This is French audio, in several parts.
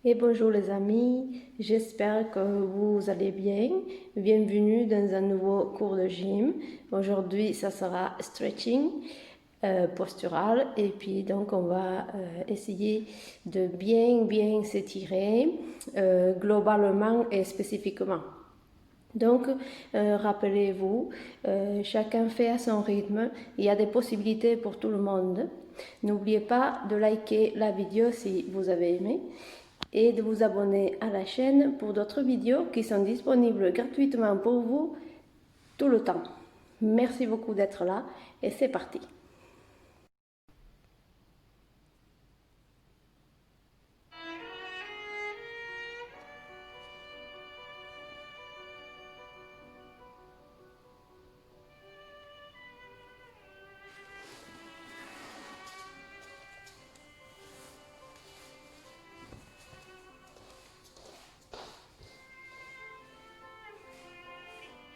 Et bonjour les amis, j'espère que vous allez bien. Bienvenue dans un nouveau cours de gym. Aujourd'hui, ça sera stretching postural et puis donc on va essayer de bien s'étirer globalement et spécifiquement. Donc, rappelez-vous, chacun fait à son rythme. Il y a des possibilités pour tout le monde. N'oubliez pas de liker la vidéo si vous avez aimé et de vous abonner à la chaîne pour d'autres vidéos qui sont disponibles gratuitement pour vous tout le temps. Merci beaucoup d'être là et c'est parti.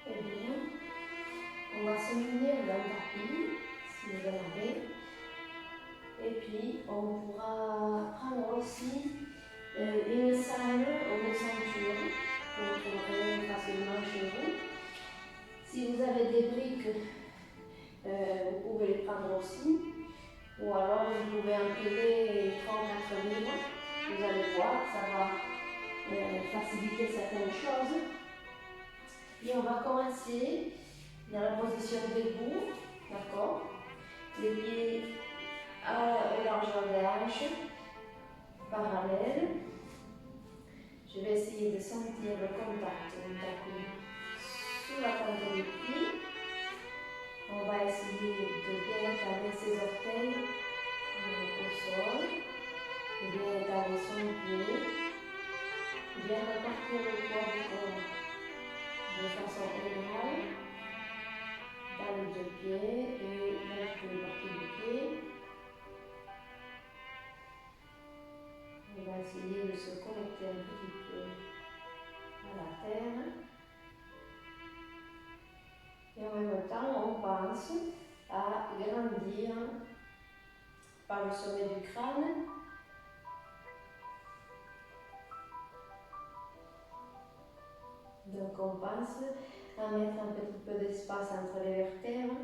Eh bien, on va se munir d'un tapis, si vous en avez. Et puis, on pourra prendre aussi une sangle ou une ceinture que vous trouverez facilement chez vous. Si vous avez des briques, vous pouvez les prendre aussi. Ou alors, vous pouvez empiler 3 ou 4 livres. Vous allez voir, ça va faciliter certaines choses. Et on va commencer dans la position debout, d'accord? Les pieds aux largeur des hanches, parallèles. Je vais essayer de sentir le contact du tapis sous la pointe des pieds. On va essayer de bien étaler ses orteils au sol, de bien étaler son pied, bien répartir le poids du corps de façon égale dans les deux pieds et dans toutes les parties du pied. On va essayer de se connecter un petit peu à la terre. Et en même temps, on pense à grandir par le sommet du crâne. Donc on pense à mettre un petit peu d'espace entre les vertèbres,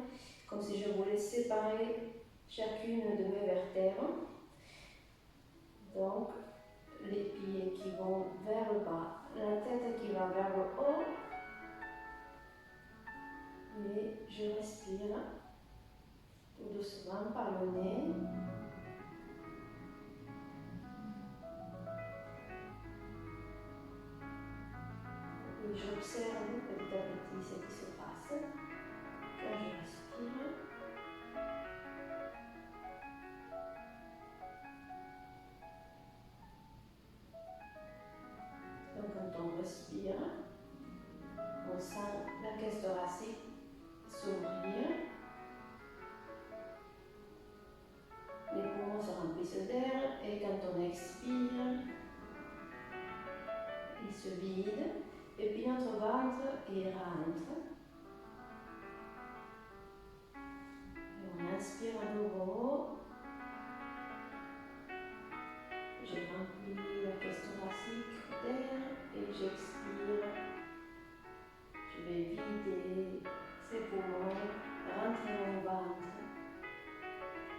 comme si je voulais séparer chacune de mes vertèbres. Donc les pieds qui vont vers le bas, la tête qui va vers le haut. Et je respire tout doucement par le nez. Et j'observe petit à petit ce qui se passe quand je respire. Donc quand on respire, on sent la caisse thoracique s'ouvrir. Les poumons se remplissent d'air et quand on expire, ils se vident. Et puis notre ventre, il rentre. Et on inspire à nouveau. Je remplis la caisse thoracique d'air et j'expire. Je vais vider ces poumons, rentrer mon ventre.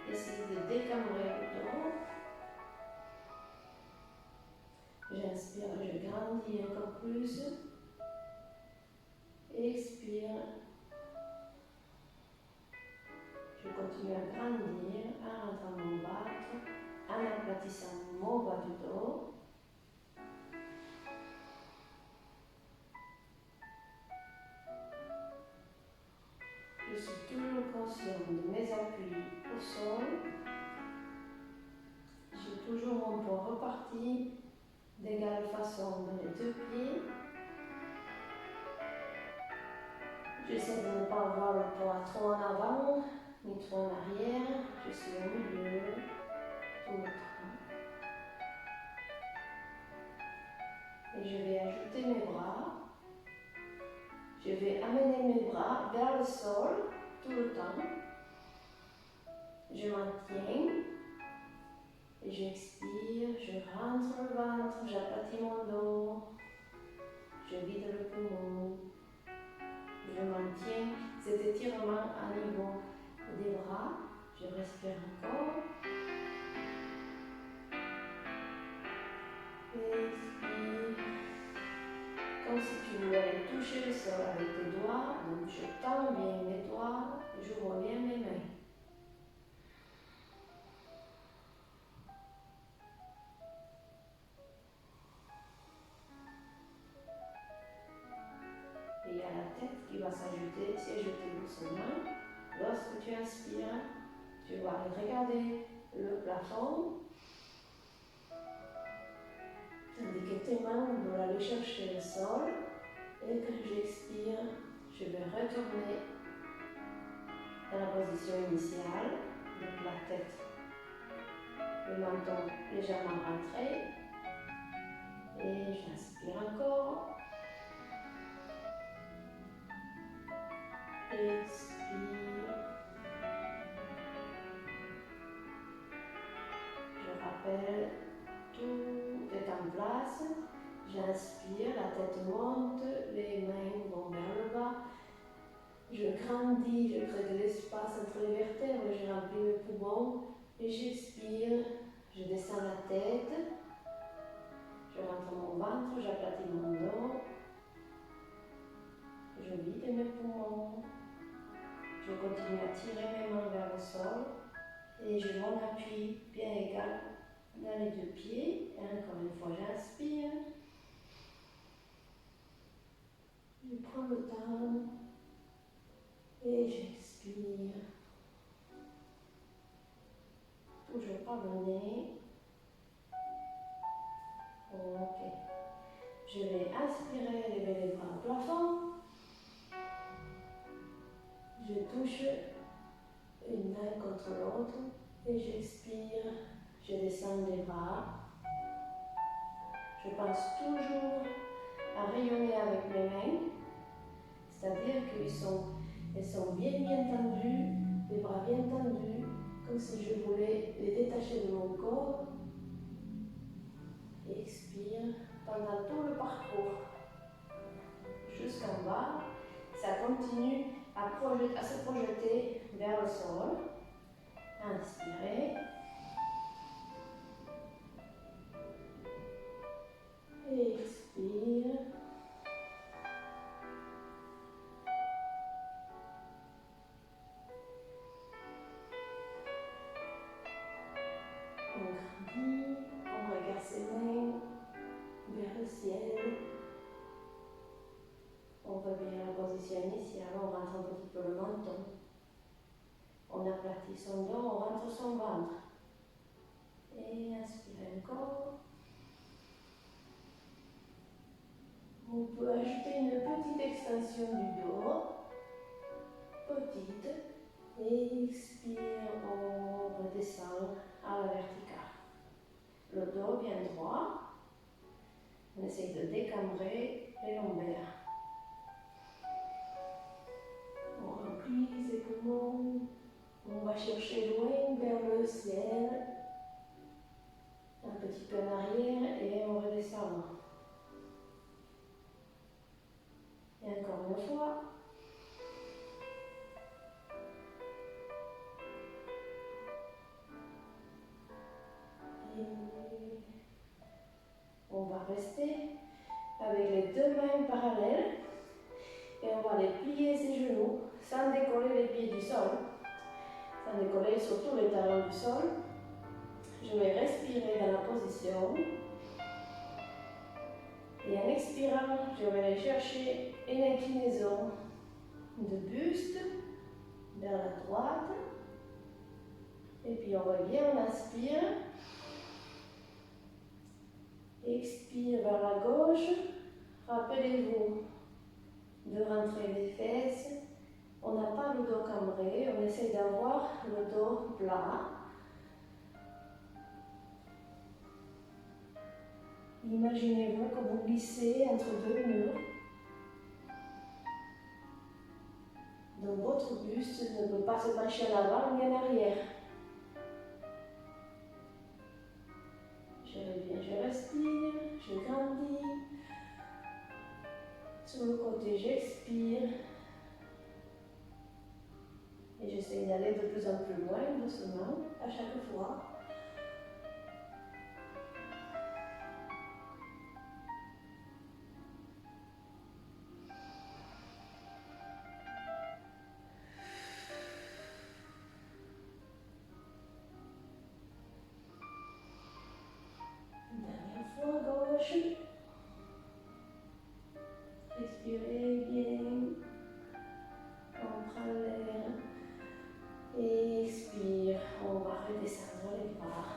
Essayer de décambrer le dos. J'inspire, je grandis encore plus. Expire. Je continue à grandir en rentrant mon ventre, en aplatissant mon bas du dos. Je suis toujours consciente de mes appuis au sol. J'ai toujours mon poids reparti d'égale façon dans les deux pieds. J'essaie de ne pas avoir le poids trop en avant ni trop en arrière. Je suis au milieu tout le temps. Et je vais ajouter mes bras. Je vais amener mes bras vers le sol tout le temps. Je maintiens et Et j'expire, je rentre le ventre, j'aplatis mon dos, je vide le poumon. Je maintiens cet étirement à niveau des bras. Je respire encore. Expire. Comme si tu voulais aller toucher le sol avec tes doigts. Donc je tends bien mes doigts et j'ouvre bien mes mains. Et il y a la tête qui va s'ajouter doucement. Lorsque tu inspires, tu vas aller regarder le plafond. Tandis que tes mains vont aller chercher le sol. Et que j'expire, je vais retourner dans la position initiale. Donc la tête, le menton légèrement rentré. Et j'inspire encore. Expire. Je rappelle, tout est en place. J'inspire, la tête monte, les mains vont vers le bas. Je grandis, je crée de l'espace entre les vertèbres, je remplis mes poumons. Et j'expire, je descends la tête. Je rentre mon ventre, j'aplatis mon dos. Je vide mes poumons. Je continue à tirer mes mains vers le sol. Et je m'en appuie bien égal dans les deux pieds. Et encore une fois, j'inspire. Je prends le temps. Et j'expire. Toujours par le nez. Ok. Je vais inspirer, lever les bras au plafond. Je touche une main contre l'autre. Et j'expire. Je descends les bras. Je pense toujours à rayonner avec mes mains. C'est-à-dire qu'elles sont bien tendues, les bras bien tendus, comme si je voulais les détacher de mon corps. Et expire pendant tout le parcours. Jusqu'en bas, ça continue à se projeter vers le sol. Inspirez. Et expire. On grandit, on regarde ses mains vers le ciel. On revient à la position initiale, on rentre un petit peu le menton. On aplatit son dos, on rentre son ventre. Et inspirez encore. On peut ajouter une petite extension du dos. Petite. Et expire, on redescend à la verticale. Le dos bien droit. On essaye de décambrer les lombaires. On remplit ses poumons. On va chercher loin vers le ciel. Un petit peu en arrière et on redescend. Et encore une fois. Et on va rester avec les deux mains parallèles. Et on va aller plier ses genoux sans décoller les pieds du sol. Sans décoller surtout les talons du sol. Je vais respirer dans la position. Et en expirant, je vais aller chercher une inclinaison de buste vers la droite. Et puis on revient, on inspire. Expire vers la gauche. Rappelez-vous de rentrer les fesses. On n'a pas le dos cambré, on essaie d'avoir le dos plat. Imaginez-vous que vous glissez entre deux murs. Donc votre buste ne peut pas se pencher en avant ni en arrière. côté, j'expire. Et j'essaie d'aller de plus en plus loin, doucement, à chaque fois. Dernière fois, gauche. Respirez bien. On prend l'air. Expire. On va redescendre les bras.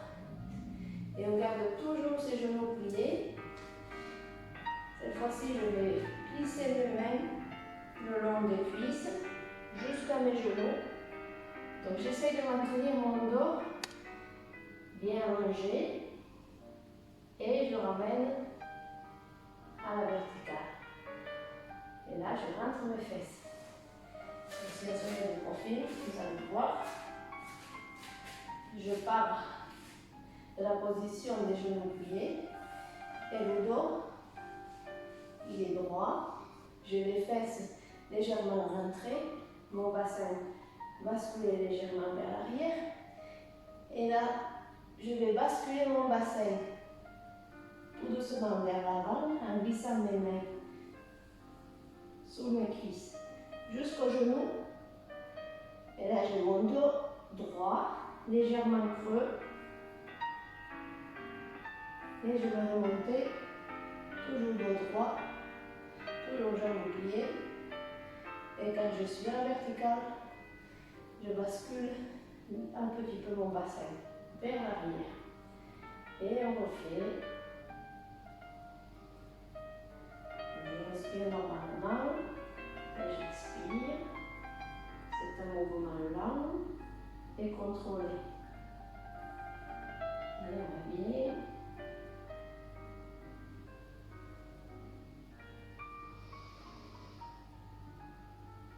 Et on garde toujours ses genoux pliés. Cette fois-ci, je vais glisser mes mains le long des cuisses jusqu'à mes genoux. Donc j'essaie de maintenir mon dos bien allongé et je ramène à la verticale. Et là, je rentre mes fesses. Je vais essayer de profil, vous allez voir. Je pars de la position des genoux pliés et le dos, il est droit. J'ai les fesses légèrement rentrées, mon bassin basculer légèrement vers l'arrière. Et là, je vais basculer mon bassin tout doucement vers l'avant en glissant mes mains sous mes cuisses jusqu'au genou. Et là, j'ai mon dos droit, légèrement creux. Et je vais remonter, toujours dos droit, toujours jambes pliées. Et quand je suis en verticale, je bascule un petit peu mon bassin vers l'arrière. Et on refait. Je respire normalement. Et j'expire. C'est un mouvement lent et contrôlé. Allez, on va bien.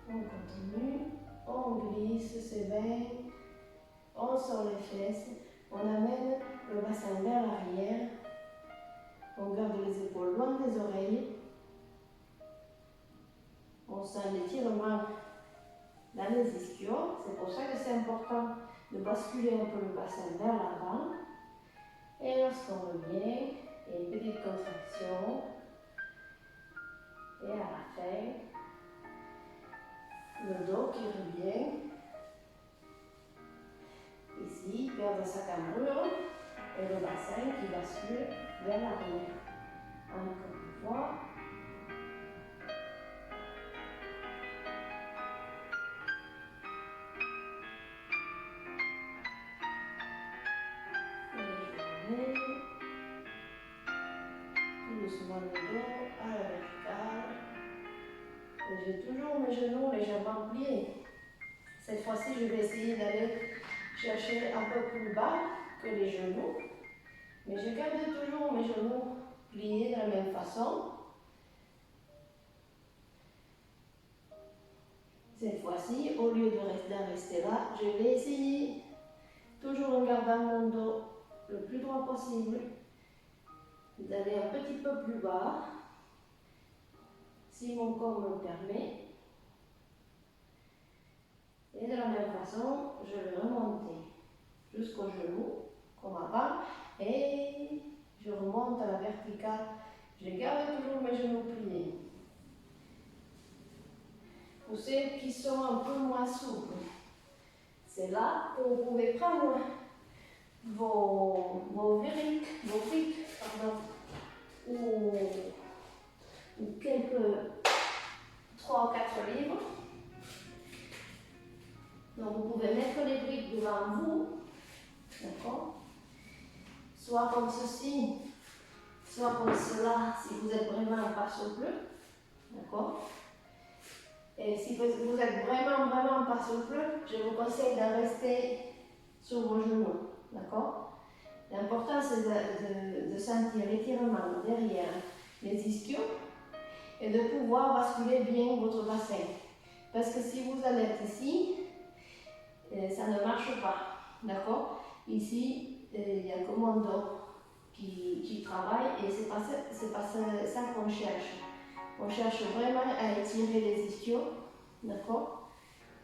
On continue. On glisse ses mains. On sort les fesses. On amène le bassin vers l'arrière. On garde les épaules loin des oreilles. On sent l'étirement dans les ischios. C'est pour ça que c'est important de basculer un peu le bassin vers l'avant. Et lorsqu'on revient, il y a une petite contraction. Et à la fin, le dos qui revient. Ici, perdre sa cambrure. Et le bassin qui bascule vers l'arrière. Encore une fois. Doucement le dos à la verticale. Et j'ai toujours mes genoux légèrement pliés. Cette fois-ci, je vais essayer d'aller chercher un peu plus bas que les genoux. Mais je garde toujours mes genoux pliés de la même façon. Cette fois-ci, au lieu de rester là, je vais essayer, toujours en gardant mon dos le plus droit possible, d'aller un petit peu plus bas, si mon corps me le permet. Et de la même façon, je vais remonter jusqu'au genou, comme avant, et je remonte à la verticale. Je garde toujours mes genoux pliés. Pour ceux qui sont un peu moins souples, c'est là que vous pouvez prendre vos briques, ou quelques 3 ou 4 livres. Donc vous pouvez mettre les briques devant vous, d'accord? Soit comme ceci, soit comme cela, si vous êtes vraiment pas souple, d'accord? Et si vous êtes vraiment pas souple, je vous conseille de rester sur vos genoux, d'accord? L'important c'est de sentir l'étirement derrière les ischios et de pouvoir basculer bien votre bassin. Parce que si vous allez être ici, ça ne marche pas, d'accord? Ici, il y a que mon dos qui travaille et c'est pas ça qu'on cherche. On cherche vraiment à étirer les ischios, d'accord?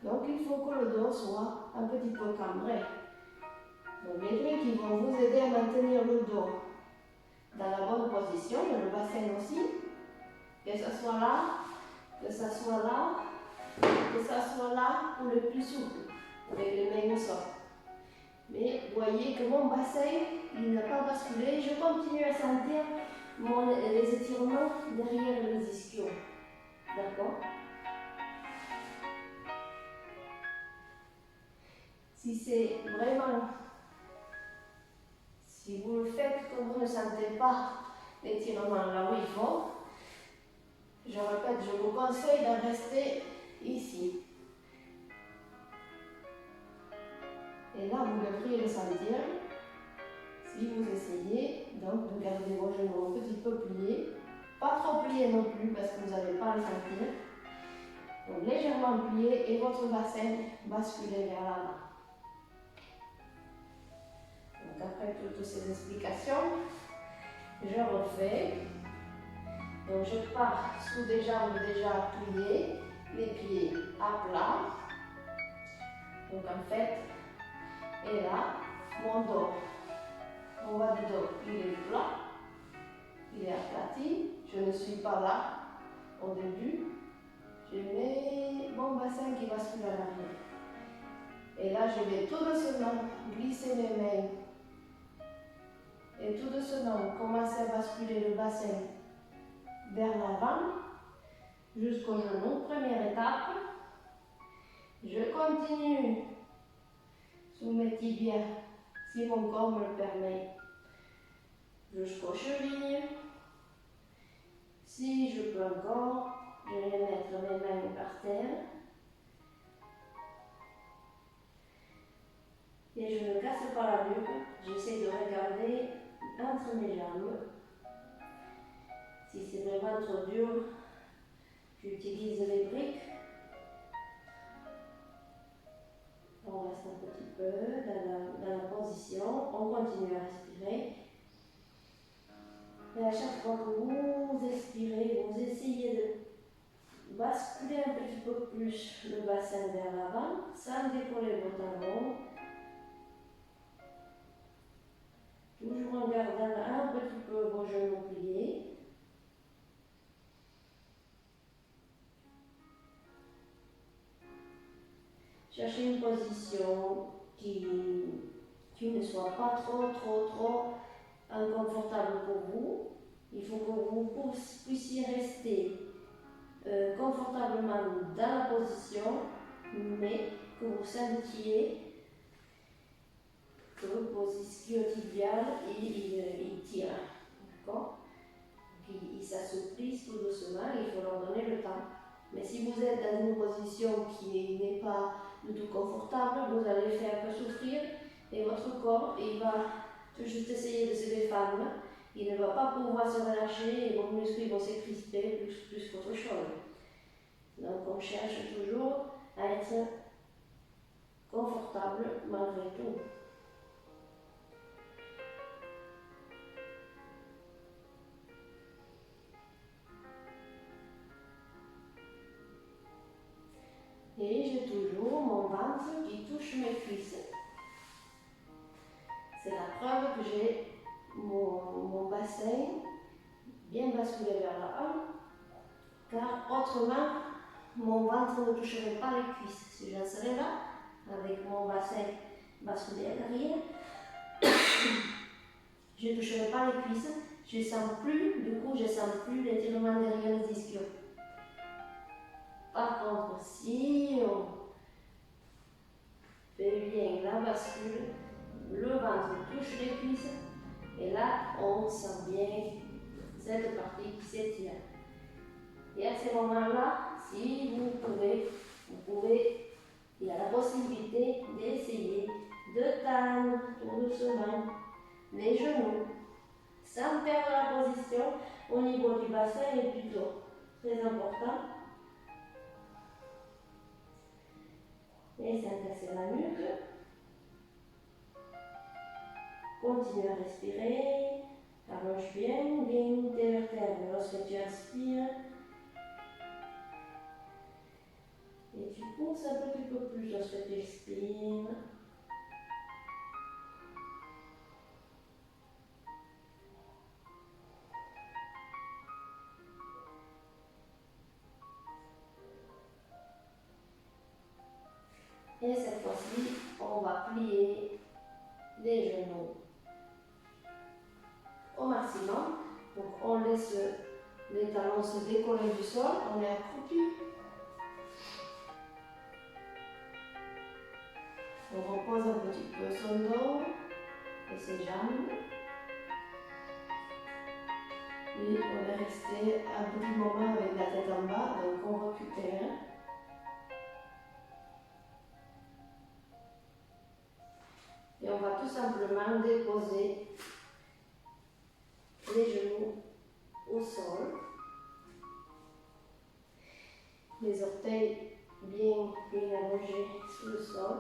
Donc il faut que le dos soit un petit peu cambré. Donc les trucs qui vont vous aider à maintenir le dos dans la bonne position, le bassin aussi, que ce soit là, que ce soit là, que ce soit là ou le plus souple, avec les mains au sol. Mais vous voyez que mon bassin, il n'a pas basculé. Je continue à sentir les étirements derrière les ischios. D'accord? Si c'est vraiment, si vous le faites que vous ne sentez pas l'étirement là où il faut, je répète, je vous conseille de rester ici. Et là, vous devriez le sentir si vous essayez donc de garder vos genoux un petit peu pliés, pas trop pliés non plus parce que vous n'allez pas le sentir. Donc légèrement plié et votre bassin basculé vers l'avant. Donc après toutes ces explications, je refais. Donc je pars sous des jambes déjà pliées, les pieds à plat. Donc en fait, et là, mon dos, mon bas du dos, il est plat, il est aplati. Je ne suis pas là au début. Je mets mon bassin qui bascule à l'arrière. Et là, je vais tout doucement glisser mes mains. Et tout doucement commencer à basculer le bassin vers l'avant jusqu'au genou. Première étape. Je continue sous mes tibias, si mon corps me le permet, jusqu'aux chevilles. Si je peux encore, je vais mettre mes mains par terre. Et je ne casse pas la nuque, j'essaie de regarder entre mes jambes. Si c'est vraiment trop dur, j'utilise les briques. On reste un petit peu dans la position, on continue à respirer. Et à chaque fois que vous expirez, vous essayez de basculer un petit peu plus le bassin vers l'avant, sans décoller vos talons. Toujours en gardant un petit peu vos genoux pliés. Cherchez une position qui ne soit pas trop inconfortable pour vous. Il faut que vous puissiez rester confortablement dans la position, mais que vous sentiez que vos ischios-tibiales ils tirent. D'accord? Ils s'assouplissent tout doucement, il faut leur donner le temps. Mais si vous êtes dans une position qui n'est pas du tout confortable, vous allez faire que souffrir et votre corps il va tout juste essayer de se défendre. Il ne va pas pouvoir se relâcher et vos muscles vont se crisper plus qu'autre chose. Donc on cherche toujours à être confortable malgré tout. Et j'ai toujours mon ventre qui touche mes cuisses. C'est la preuve que j'ai mon bassin bien basculé vers l'avant, car autrement, mon ventre ne toucherait pas les cuisses. Si je serais là, avec mon bassin basculé à l'arrière, je ne toucherai pas les cuisses, je ne sens plus, du coup, je ne sens plus l'étirement derrière les ischios. Par contre, si on fait bien la bascule, le ventre touche les cuisses, et là, on sent bien cette partie qui s'étire. Et à ce moment-là, si vous pouvez, il y a la possibilité d'essayer de tendre tout doucement les genoux, sans perdre la position au niveau du bassin et du dos. Très important. Et sans casser la nuque. Continue à respirer. Allonge bien tes vertèbres lorsque tu inspires pousse un petit peu plus lorsque tu expires. Et cette fois-ci, on va plier les genoux au maximum. Donc on laisse les talons se décoller du sol, on est accroupi. On repose un petit peu son dos et ses jambes. Et on est resté un petit moment avec la tête en bas, donc on récupère. Et on va tout simplement déposer les genoux au sol. Les orteils bien allongés sur le sol.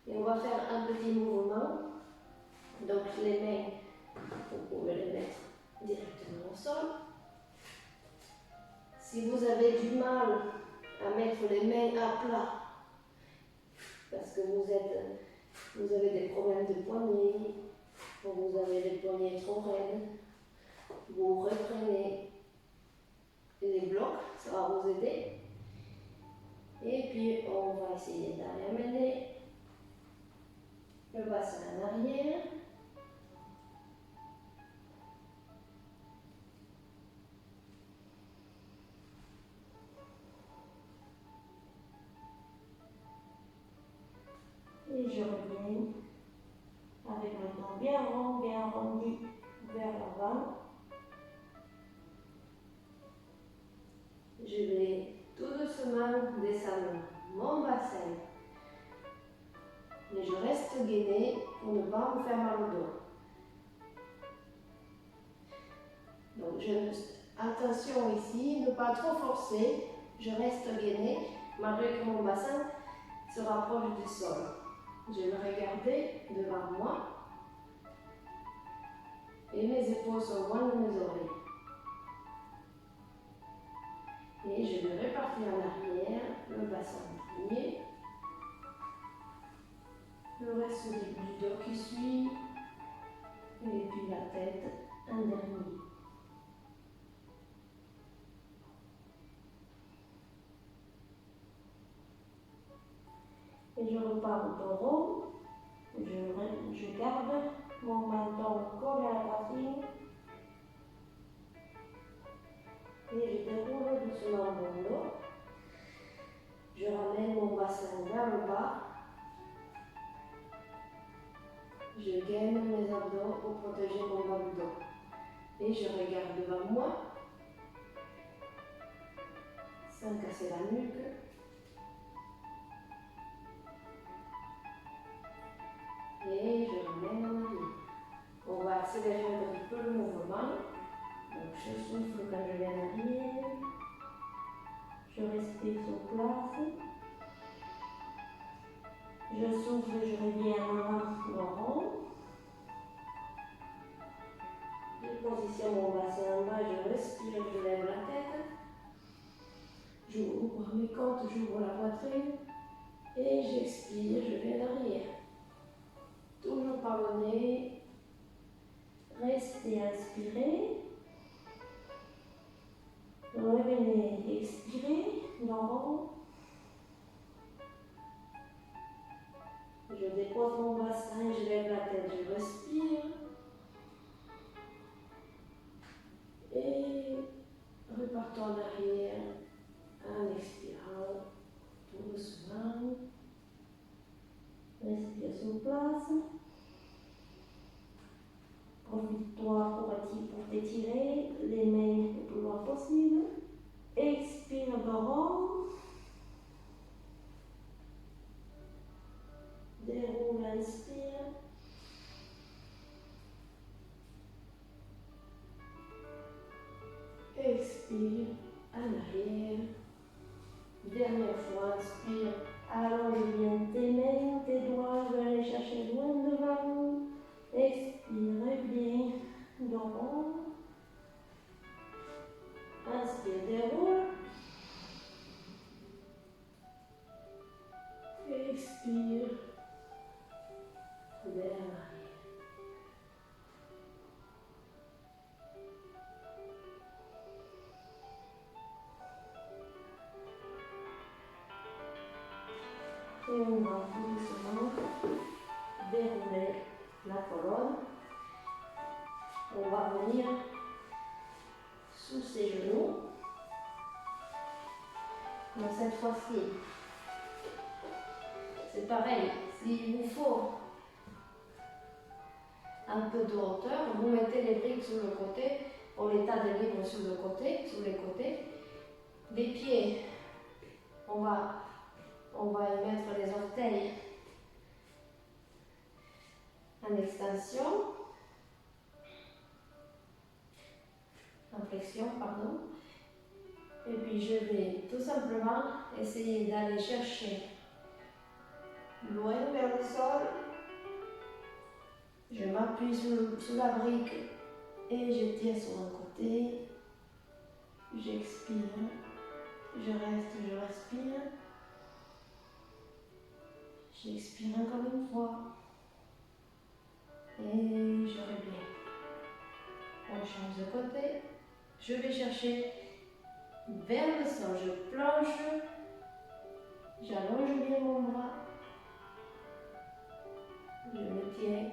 Et on va faire un petit mouvement. Donc les mains, vous pouvez les mettre directement au sol. Si vous avez du mal à mettre les mains à plat, parce que vous avez des problèmes de poignets, ou vous avez les poignets trop raides, vous reprenez les blocs, ça va vous aider. Et puis on va essayer d'aller amener le bassin en arrière. Et je reviens avec le dos bien rond, bien arrondi vers l'avant. Je vais tout doucement descendre mon bassin. Mais je reste gainée pour ne pas me faire mal au dos. Donc attention ici, ne pas trop forcer. Je reste gainée malgré que mon bassin se rapproche du sol. Je vais le regarder devant moi. Et mes épaules sont loin de mes oreilles. Et je vais repartir en arrière, le bassin plié. Le reste du dos qui suit. Et puis la tête en dernier. Et je repars au dos rond. Je garde mon menton collé à la poitrine. Et je déroule doucement mon dos. Je ramène mon bassin vers le bas. Je gaine mes abdos pour protéger mon bas du dos. Et je regarde devant moi, sans casser la nuque. Et je ramène en arrière. On va accélérer un petit peu le mouvement. Donc je souffle quand je viens en arrière. Je respire sur place. Je souffle, je reviens en avant, rond. Je positionne mon bassin en bas, je respire, je lève la tête. J'ouvre mes côtes, j'ouvre la poitrine. Et j'expire, je viens en arrière. Toujours par le nez. Restez inspiré. Revenez, expirez, dans. Je dépose mon bassin, je lève la tête, je respire. Et repartons en arrière en expirant tout doucement. Respire sur place. Profite-toi pour t'étirer les mains le plus loin possible. Expire grand. Déroule, inspire. Expire en arrière. Dernière fois, inspire. Allonge bien tes mains, tes doigts, je vais aller chercher loin devant. Expire bien, droit. Inspire, déroule. on va doucement dérouler la colonne. On va venir sous ses genoux. Donc cette fois-ci, c'est pareil, s'il vous faut un peu de hauteur, vous mettez les briques sur le côté, pour l'état de libre sur le côté, sur les côtés. Les pieds, on va y mettre les orteils en extension, en flexion, pardon. Et puis je vais tout simplement essayer d'aller chercher loin vers le sol. Je m'appuie sur la brique et je tire sur un côté. J'expire, je reste, je respire. J'expire encore une fois. Et je reviens. On change de côté. Je vais chercher vers le sol. Je plonge. J'allonge bien mon bras. Je me tiens.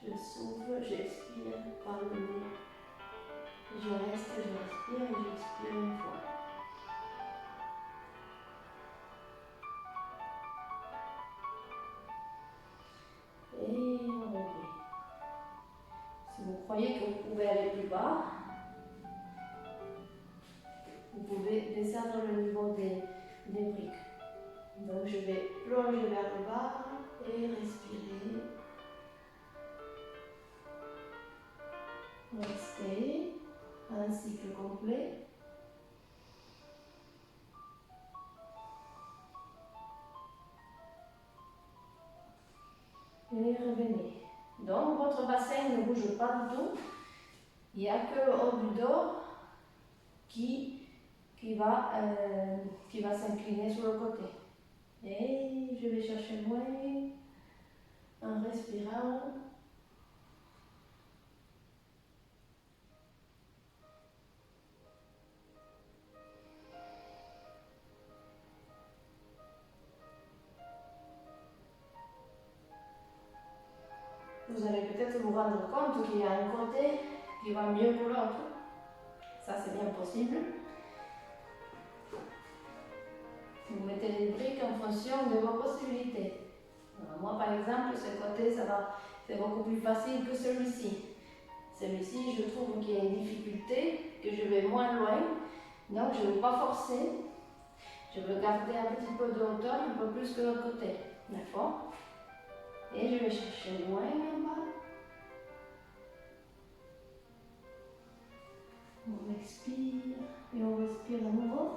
Je souffle, j'expire par le nez. Je reste, je respire et j'expire une fois. Et on revient. Si vous croyez que vous pouvez aller plus bas, vous pouvez descendre le niveau des briques. Donc je vais plonger vers le bas et respirer. Restez un cycle complet. Et revenez. Donc votre bassin ne bouge pas du tout. Il n'y a que le haut du dos qui va s'incliner sur le côté. Et je vais chercher loin en respirant. Vous allez peut-être vous rendre compte qu'il y a un côté qui va mieux que l'autre. Ça, c'est bien possible. Vous mettez les briques en fonction de vos possibilités. Alors, moi, par exemple, ce côté, c'est beaucoup plus facile que celui-ci. Celui-ci, je trouve qu'il y a une difficulté, que je vais moins loin. Donc, je ne vais pas forcer. Je veux garder un petit peu de hauteur, un peu plus que l'autre côté. D'accord? Et je vais chercher loin en bas. On expire et on respire à nouveau.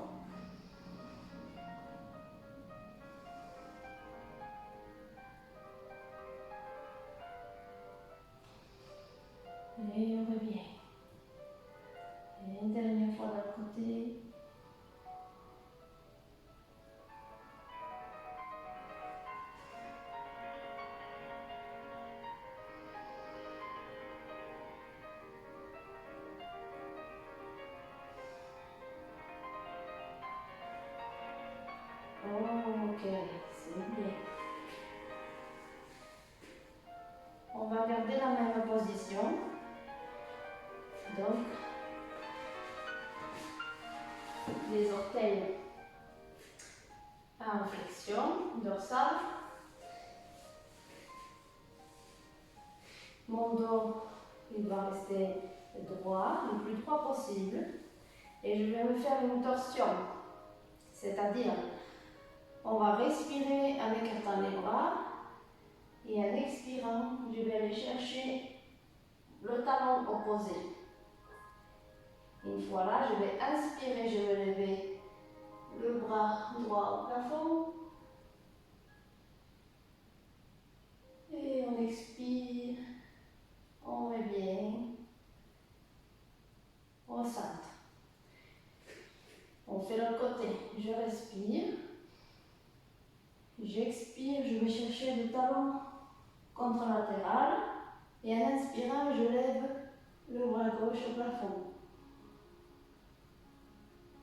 Et on revient. Et une dernière fois de l'autre côté. Ok, c'est bien. On va garder la même position. Donc, les orteils en flexion dorsale. Mon dos, il va rester droit, le plus droit possible. Et je vais me faire une torsion. C'est-à-dire, on va respirer en écartant les bras. Et en expirant, je vais aller chercher le talon opposé. Une fois là, je vais inspirer, je vais lever le bras droit au plafond. Et on expire, on revient, on centre. On fait l'autre côté. Je respire, j'expire, je vais chercher le talon contralatéral. Et en inspirant, je lève le bras gauche au plafond.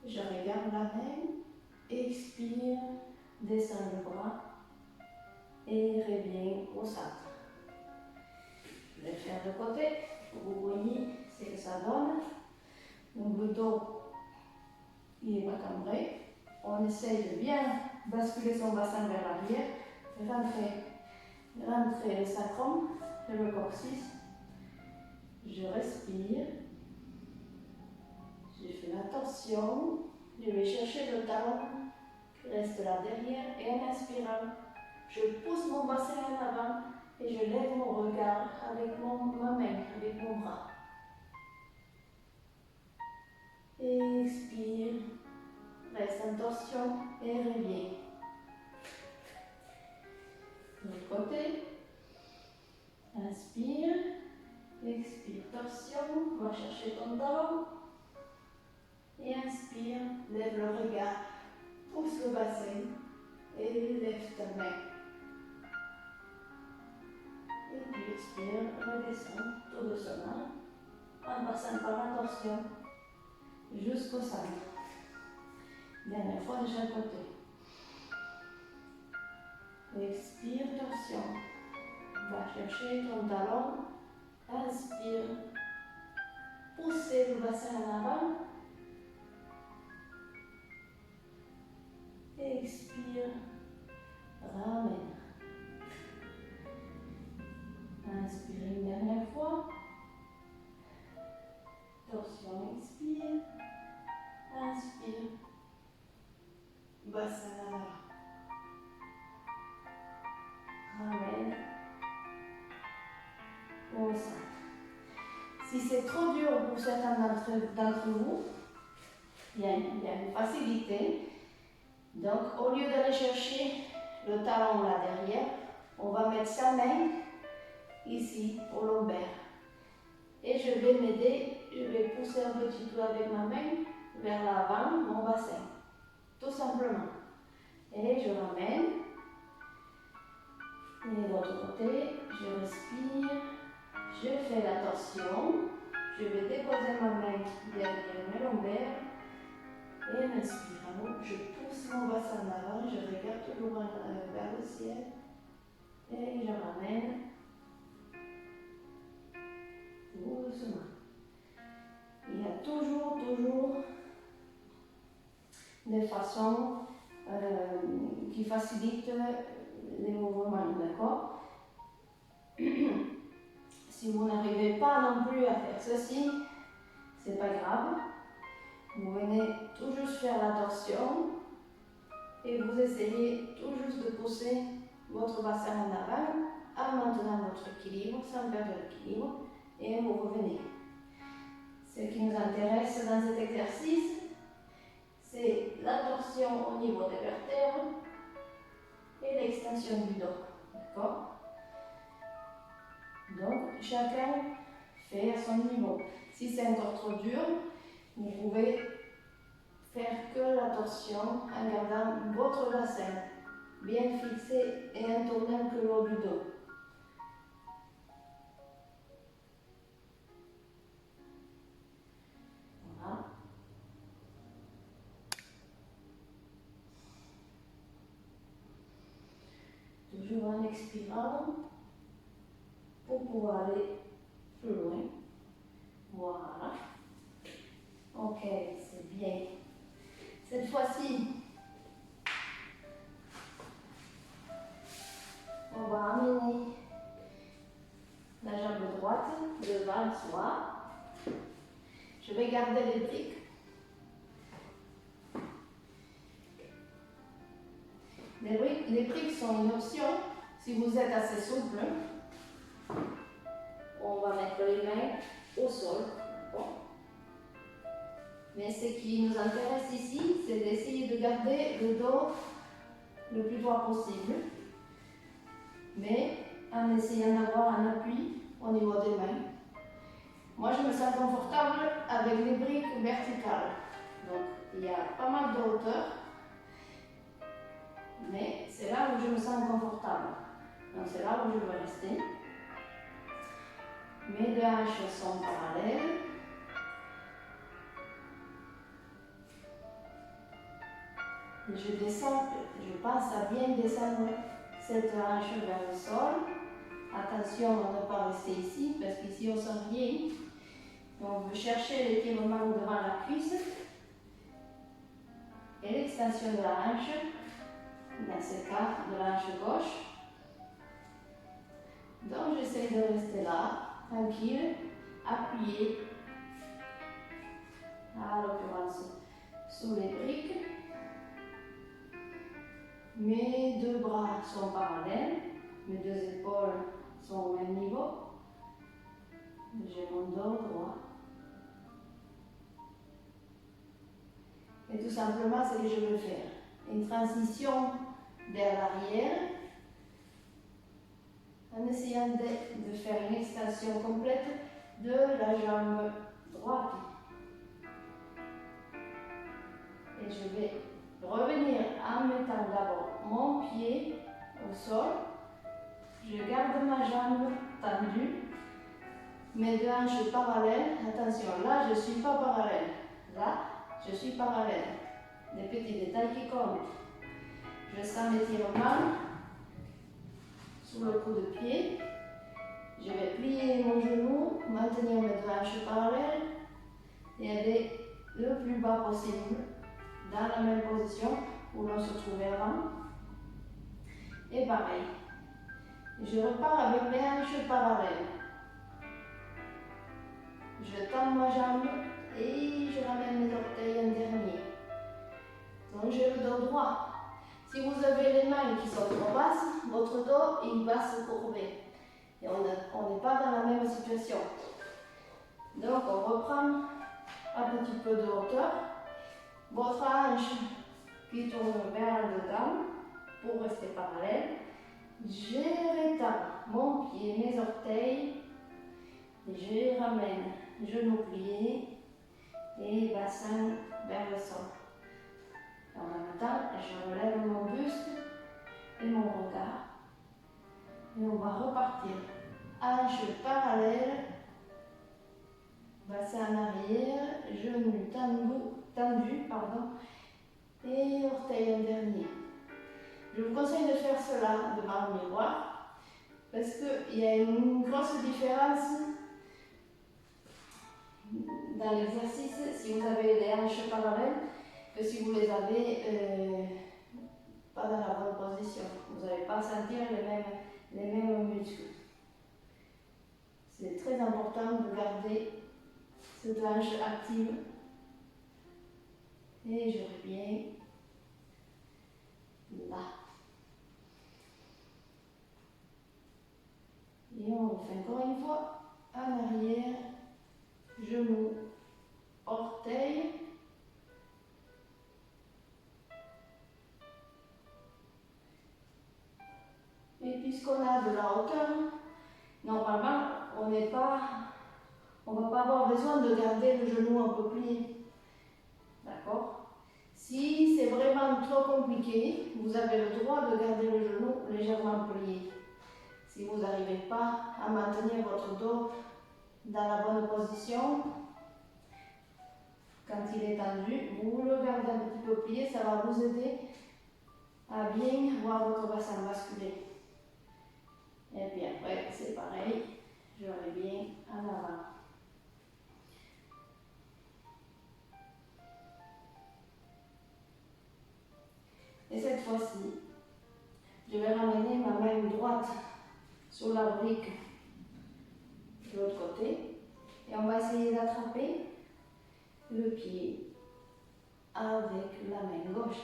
Je regarde la main, expire, descend le bras et revient au centre. Je vais faire de côté, vous voyez ce que ça donne. Donc le dos, il est pas cambré. On essaye de bien basculer son bassin vers l'arrière, rentrer le sacrum et le coccyx. Je respire, je fais la torsion, je vais chercher le talon qui reste là derrière et en inspirant, je pousse mon bassin en avant et je lève mon regard avec ma main, avec mon bras. Expire, reste en torsion et reviens. De l'autre côté, inspire, expire, torsion, va chercher ton talon et inspire, lève le regard, pousse le bassin et lève ta main. Et puis expire, redescend tout doucement en passant par la torsion jusqu'au centre. Dernière fois de chaque côté. Expire, torsion. Va chercher ton talon. Inspire. Poussez le bassin en avant. Expire. Ramène. Inspire une dernière fois. Torsion, expire. Inspire. Bassin en avant. Ramène au centre. Si c'est trop dur pour certains d'entre vous, il y a une facilité. Donc, au lieu d'aller chercher le talon là derrière, on va mettre sa main ici au lombaire. Et je vais m'aider, je vais pousser un petit peu avec ma main vers l'avant mon bassin. Tout simplement. Et je ramène. Et de l'autre côté, je respire, je fais la torsion, je vais déposer ma main derrière mes lombaires et en inspirant, je pousse mon bassin en avant, je regarde toujours vers le ciel et je ramène doucement. Il y a toujours des façons qui facilitent les mouvements, d'accord? Si vous n'arrivez pas non plus à faire ceci, c'est pas grave. Vous venez tout juste faire la torsion et vous essayez tout juste de pousser votre bassin en avant en maintenant votre équilibre, sans perdre l'équilibre, et vous revenez. Ce qui nous intéresse dans cet exercice, c'est la torsion au niveau des vertèbres et l'extension du dos. D'accord? Donc, chacun fait à son niveau. Si c'est encore trop dur, vous pouvez faire que la torsion en gardant votre bassin bien fixé et en tournant que le haut du dos. Voilà. Toujours en expirant pour pouvoir aller plus loin. Voilà. Ok, c'est bien. Cette fois-ci, on va amener la jambe droite devant soi. Je vais garder les briques. Les briques sont une option si vous êtes assez souple. On va mettre les mains au sol. Bon. Mais ce qui nous intéresse ici, c'est d'essayer de garder le dos le plus droit possible, mais en essayant d'avoir un appui au niveau des mains. Moi, je me sens confortable avec les briques verticales. Donc, il y a pas mal de hauteur, mais c'est là où je me sens confortable. Donc, c'est là où je veux rester. Mes deux hanches sont parallèles. Et je descends, je pense à bien descendre cette hanche vers le sol. Attention à ne pas rester ici, parce qu'ici on sent rien. On veut chercher l'étirement devant la cuisse et l'extension de la hanche, dans ce cas de la hanche gauche. Donc j'essaie de rester là, tranquille, appuyé, à l'occurrence sous les briques. Mes deux bras sont parallèles, mes deux épaules sont au même niveau. J'ai mon dos droit. Et tout simplement, ce que je veux faire, une transition vers l'arrière, en essayant de faire une extension complète de la jambe droite. Et je vais revenir en mettant d'abord mon pied au sol. Je garde ma jambe tendue, mes deux hanches parallèles. Attention, là je ne suis pas parallèle. Là, je suis parallèle. Des petits détails qui comptent. Je sens l'étirement sous le coup de pied. Je vais plier mon genou, maintenir mes deux hanches parallèles et aller le plus bas possible dans la même position où l'on se trouvait avant. Et pareil. Je repars avec mes hanches parallèles. Je tends ma jambe et je ramène mes orteils en dernier. Donc j'ai le dos droit. Si vous avez les mains qui sont trop basses, votre dos il va se courber. Et on n'est pas dans la même situation. Donc on reprend un petit peu de hauteur. Votre hanche qui tourne vers le dedans pour rester parallèle. Je rétends mon pied, mes orteils. Et je ramène genou plié et bassin vers le sol. En même temps, je relève mon buste et mon regard. Et on va repartir. Hanche parallèle, bassin en arrière, genou tendu, et orteil en dernier. Je vous conseille de faire cela devant le miroir parce qu'il y a une grosse différence dans l'exercice si vous avez les hanches parallèles que si vous les avez pas dans la bonne position. Vous n'allez pas sentir les mêmes muscles. C'est très important de garder cette hanche active. Et je reviens là. Et on refait encore une fois en arrière, genou, orteil. Et puisqu'on a de la hauteur, normalement, on ne va pas avoir besoin de garder le genou un peu plié. D'accord? Si c'est vraiment trop compliqué, vous avez le droit de garder le genou légèrement plié. Si vous n'arrivez pas à maintenir votre dos dans la bonne position, quand il est tendu, vous le gardez un petit peu plié, ça va vous aider à bien voir votre bassin basculer. Et puis après, c'est pareil, je reviens en avant. Et cette fois-ci, je vais ramener ma main droite sur la brique de l'autre côté et on va essayer d'attraper le pied avec la main gauche.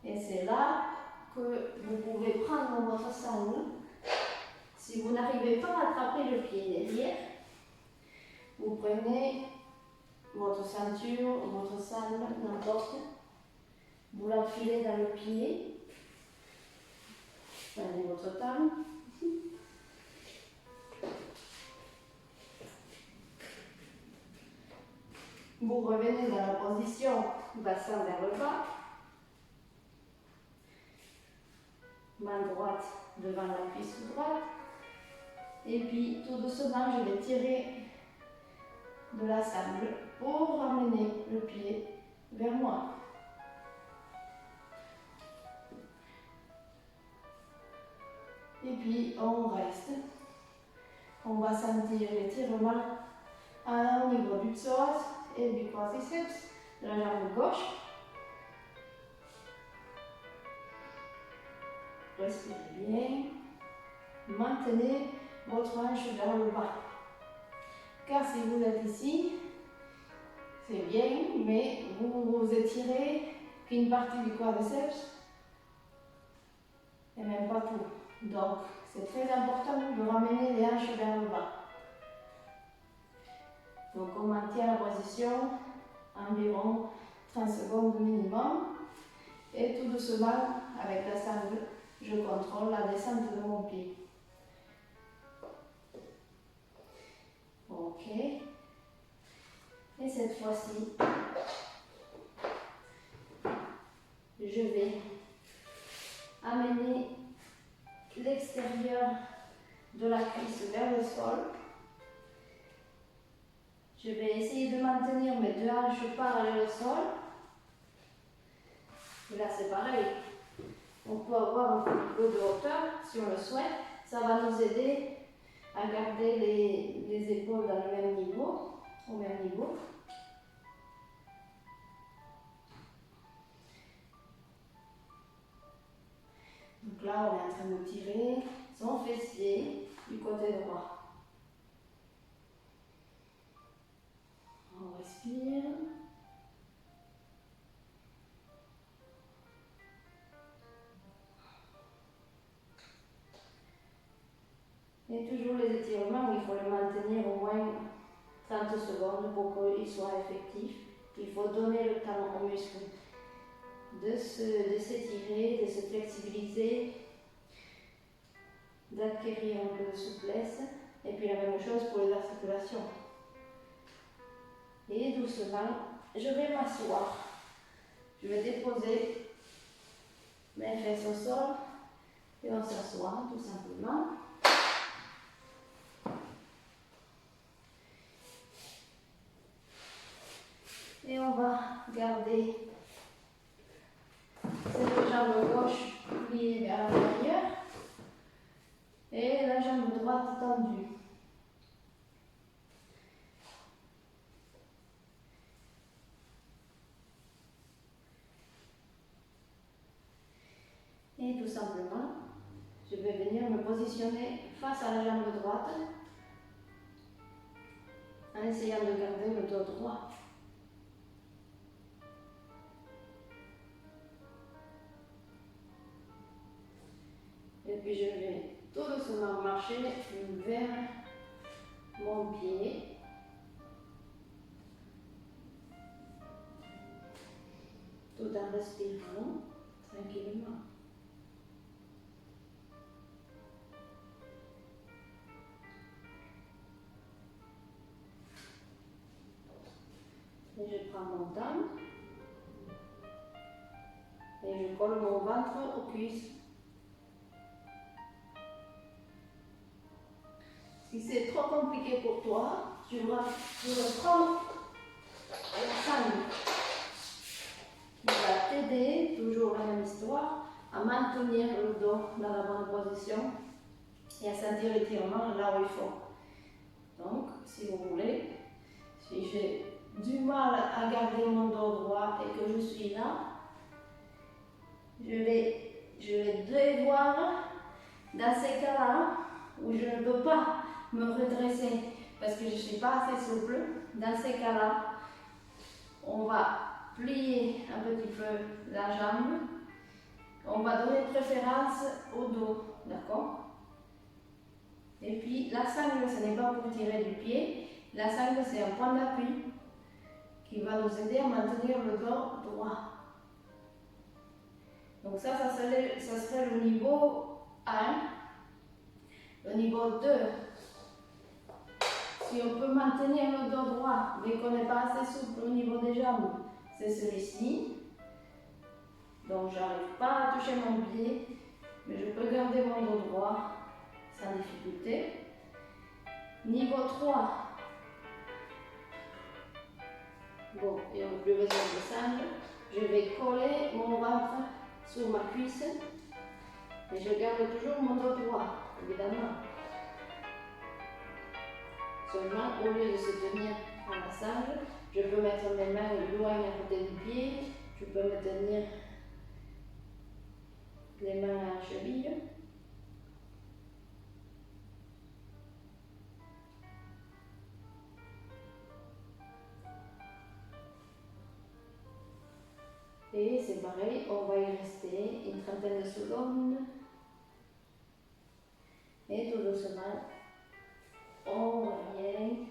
Et c'est là que vous pouvez prendre votre sangle. Si vous n'arrivez pas à attraper le pied derrière, vous prenez votre ceinture, votre sangle, n'importe, vous l'enfilez dans le pied, prenez votre table. Vous revenez dans la position bassin vers le bas. Main droite devant la cuisse droite. Et puis tout doucement, je vais tirer de la sangle pour ramener le pied vers moi. Et puis on reste. On va sentir l'étirement au niveau du psoas et du quadriceps de la jambe gauche. Respirez bien. Maintenez votre hanche vers le bas. Car si vous êtes ici, c'est bien, mais vous étirez qu'une partie du quadriceps et même pas tout. Donc, c'est très important de ramener les hanches vers le bas. Donc, on maintient la position environ 30 secondes minimum. Et tout doucement, avec la sangle, je contrôle la descente de mon pied. Ok. Et cette fois-ci, je vais amener l'extérieur de la cuisse vers le sol. Je vais essayer de maintenir mes deux hanches parallèles au sol. Et là, c'est pareil. On peut avoir un petit peu de hauteur si on le souhaite. Ça va nous aider à garder les épaules dans le même niveau, au même niveau. Donc là, on est en train de tirer son fessier du côté droit. On respire. Et toujours les étirements, il faut les maintenir au moins 30 secondes pour qu'ils soient effectifs. Il faut donner le temps aux muscles de s'étirer, de se flexibiliser, d'acquérir un peu de souplesse. Et puis la même chose pour les articulations. Et doucement, je vais m'asseoir. Je vais déposer mes fesses au sol et on s'assoit tout simplement. Et on va garder cette jambe gauche pliée vers l'intérieur et la jambe droite tendue. Et tout simplement, je vais venir me positionner face à la jambe droite en essayant de garder le dos droit. Et puis je vais tout doucement marcher vers mon pied. Tout en respirant tranquillement. Et je prends mon temps et je colle mon ventre aux cuisses. Si c'est trop compliqué pour toi, tu vas prendre la sangle qui va t'aider, toujours la même histoire, à maintenir le dos dans la bonne position et à sentir l'étirement là où il faut. Donc, si vous voulez, si j'ai du mal à garder mon dos droit et que je suis là, je vais devoir, dans ces cas-là, où je ne peux pas me redresser parce que je ne suis pas assez souple, dans ces cas-là, on va plier un petit peu la jambe, on va donner préférence au dos, d'accord? Et puis la sangle, ce n'est pas pour tirer du pied, la sangle c'est un point d'appui qui va nous aider à maintenir le dos droit. Donc ça serait le niveau 1. Le niveau 2, si on peut maintenir le dos droit mais qu'on n'est pas assez souple au niveau des jambes, c'est celui-ci. Donc j'arrive pas à toucher mon pied, mais je peux garder mon dos droit sans difficulté. Niveau 3. Bon, et on n'a plus besoin de sangle. Je vais coller mon ventre sur ma cuisse Et je garde toujours mon dos droit, évidemment. Seulement, au lieu de se tenir en massage, je peux mettre mes mains loin à côté du pied, je peux me tenir les mains à la cheville. Et c'est pareil, on va y rester une trentaine de secondes. Et tout doucement, on revient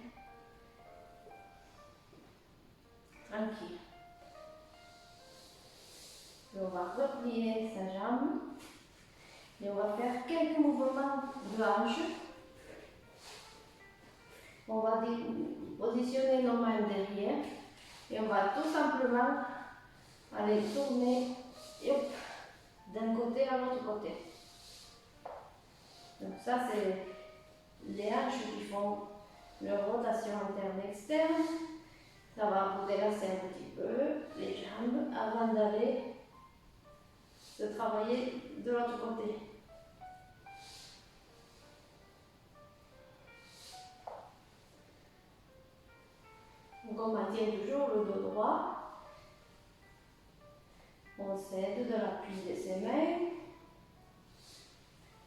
tranquille. Et on va replier sa jambe. Et on va faire quelques mouvements de hanche. On va positionner nos mains derrière. Et on va tout simplement aller tourner d'un côté à l'autre côté. Donc ça, c'est les hanches qui font leur rotation interne-externe. Ça va vous délasser un petit peu les jambes avant d'aller se travailler de l'autre côté. Donc on maintient toujours le dos droit. On s'aide de l'appui de ses mains.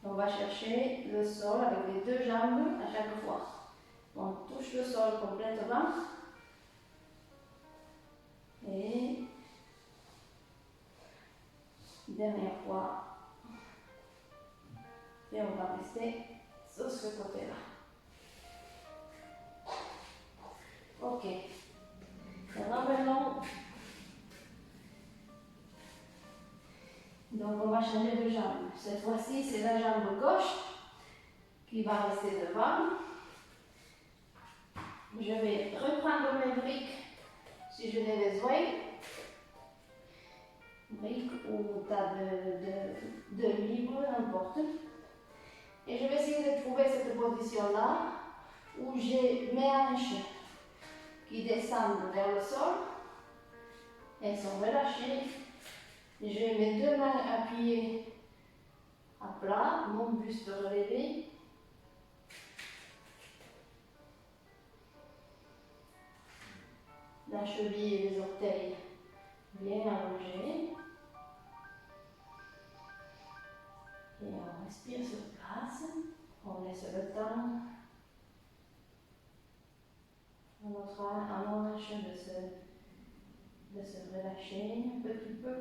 On va chercher le sol avec les deux jambes à chaque fois. On touche le sol complètement. Et dernière fois. Et on va rester sur ce côté-là. Ok. Alors maintenant, donc on va changer de jambe. Cette fois-ci, c'est la jambe gauche qui va rester devant. Je vais reprendre mes briques si je n'ai besoin. Briques ou tas de livres, n'importe. Et je vais essayer de trouver cette position-là où j'ai mes hanches qui descendent vers le sol. Elles sont relâchées. J'ai mes deux mains appuyées à plat, mon buste relevé. La cheville et les orteils bien allongés. Et on respire sur place. On laisse le temps à nos hanches de se relâcher un petit peu.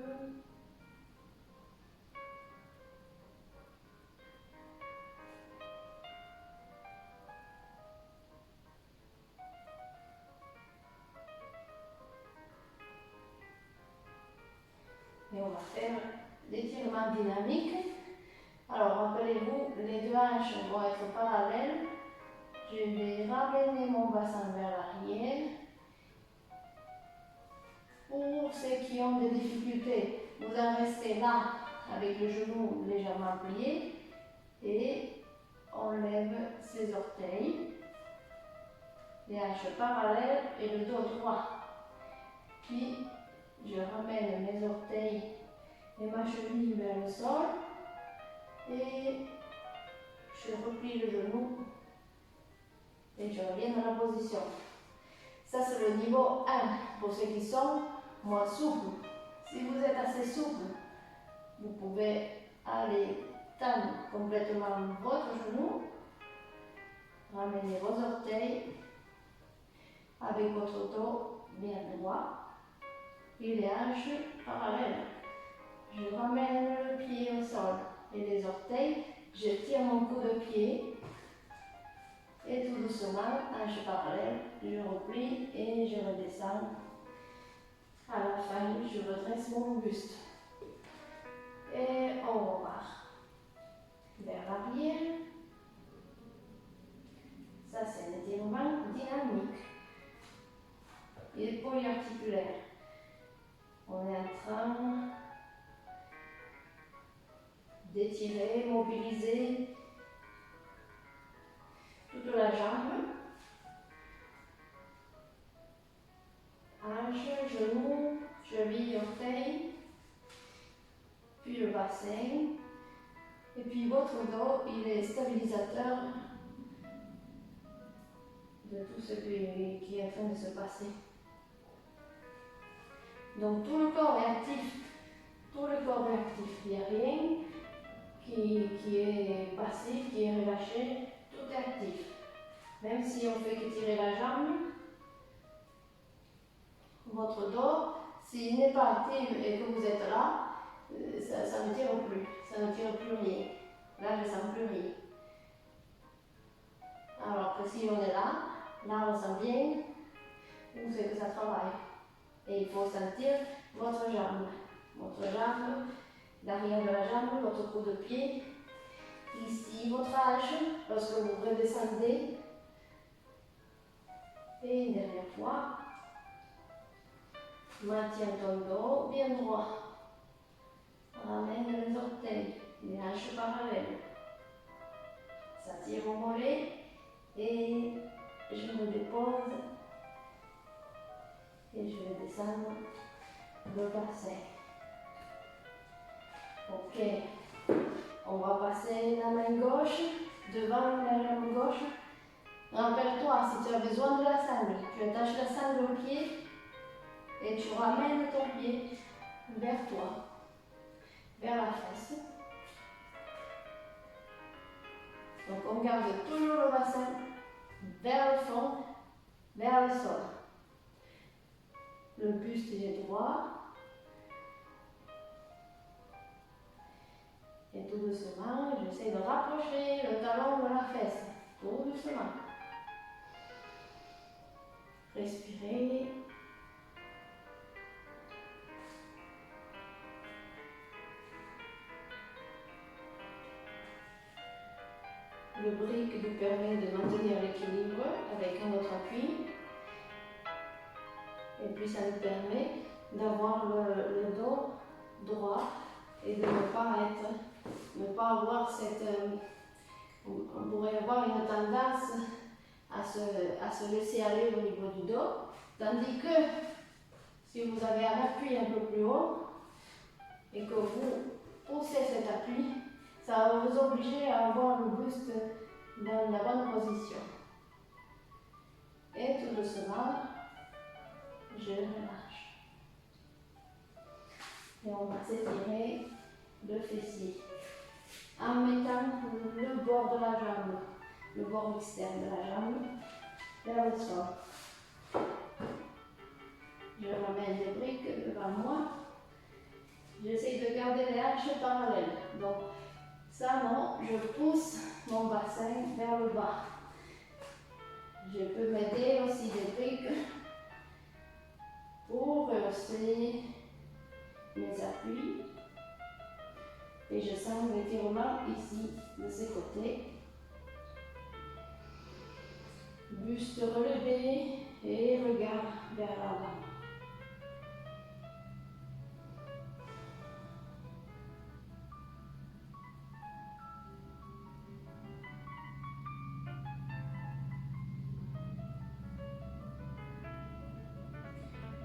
Et on va faire l'étirement dynamique. Alors, rappelez-vous, les deux hanches vont être parallèles. Je vais ramener mon bassin vers l'arrière. Pour ceux qui ont des difficultés, vous en restez là avec le genou légèrement plié et on lève ses orteils, les hanches parallèles et le dos droit. Puis, je ramène mes orteils et ma cheville vers le sol et je replie le genou et je reviens dans la position. Ça, c'est le niveau 1 pour ceux qui sont moins souples. Si vous êtes assez souple, vous pouvez aller tendre complètement votre genou, ramener vos orteils avec votre dos bien droit et les hanches parallèles. Je ramène le pied au sol et les orteils, je tiens mon coup de pied et tout doucement, hanches parallèles, je replie et je redescends. À la fin, je redresse mon buste. Et on repart vers l'arrière. Ça, c'est l'étirement dynamique et polyarticulaire. On est en train d'étirer, mobiliser toute la jambe. Hanche, genou, cheville, orteil, puis le bassin. Et puis votre dos, il est stabilisateur de tout ce qui est en train de se passer. Donc tout le corps est actif. Tout le corps est actif. Il n'y a rien qui est passif, qui est relâché. Tout est actif. Même si on fait que tirer la jambe, votre dos, s'il n'est pas actif et que vous êtes là, ça ne tire plus. Ça ne tire plus rien. Là, je ne sens plus rien. Alors que si on est là on sent bien où c'est que ça travaille. Et il faut sentir votre jambe. Votre jambe, l'arrière de la jambe, votre coup de pied. Ici, votre hanche, lorsque vous redescendez. Et une dernière fois. Maintiens ton dos bien droit. Ramène les orteils, les hanches parallèles. Ça tire au mollet. Et je me dépose. Et je vais descendre le bassin. Ok. On va passer la main gauche devant la jambe gauche. Rappelle-toi, si tu as besoin de la sangle, tu attaches la sangle au pied et tu ramènes ton pied vers toi, vers la fesse. Donc on garde toujours le bassin vers le fond, vers le sol. Le buste est droit. Et tout doucement, j'essaie de rapprocher le talon de la fesse. Tout doucement. Respirez. Le brick nous permet de maintenir l'équilibre avec un autre appui. Et puis ça nous permet d'avoir le dos droit et de ne pas avoir cette... on pourrait avoir une tendance à se laisser aller au niveau du dos, tandis que si vous avez un appui un peu plus haut et que vous poussez cet appui, ça va vous obliger à avoir le buste dans la bonne position. Et tout doucement, je relâche. Et on va s'étirer le fessier en mettant le bord de la jambe, le bord externe de la jambe vers le sol. Je ramène les briques devant moi. J'essaie de garder les hanches parallèles. Donc, ça non, je pousse mon bassin vers le bas. Je peux m'aider aussi des briques pour rehausser mes appuis. Et je sens l'étirement ici, de ces côtés. Buste relevé et regard vers l'avant.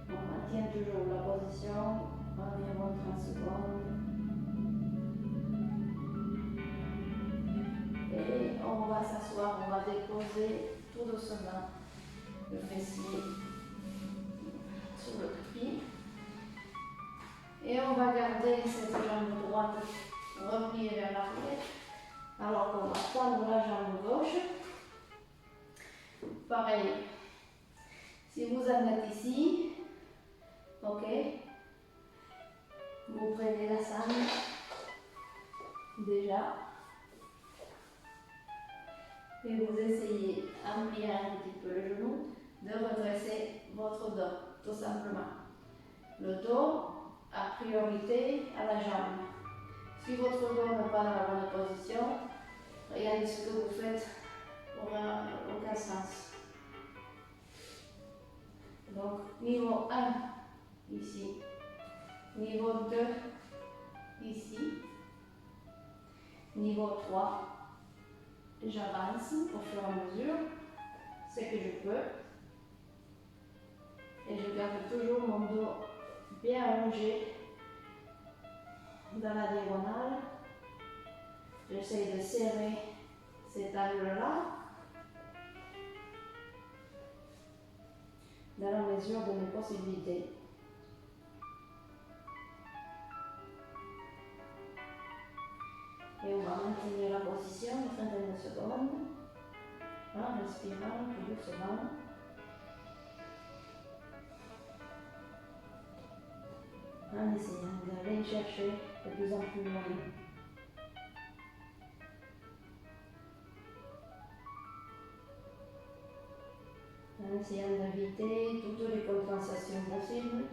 On maintient toujours la position environ 30 secondes. Et on va s'asseoir, on va déposer tout doucement le fessier sur le tapis. Et on va garder cette jambe droite repliée vers l'arrière, alors qu'on va prendre la jambe gauche. Pareil, si vous en êtes ici, ok, vous prenez la sangle déjà et vous essayez, en pliant un petit peu le genou, de redresser votre dos, tout simplement. Le dos a priorité à la jambe. Si votre dos n'est pas dans la bonne position, regardez ce que vous faites n'aura aucun sens. Donc, niveau 1, ici. Niveau 2, ici. Niveau 3, j'avance au fur et à mesure, ce que je peux. Et je garde toujours mon dos bien allongé dans la diagonale. j'essaie de serrer cet angle-là dans la mesure de mes possibilités. Et on va maintenir la position une trentaine de secondes en respirant tout doucement. En essayant d'aller chercher de plus en plus loin. En essayant d'éviter toutes les compensations possibles.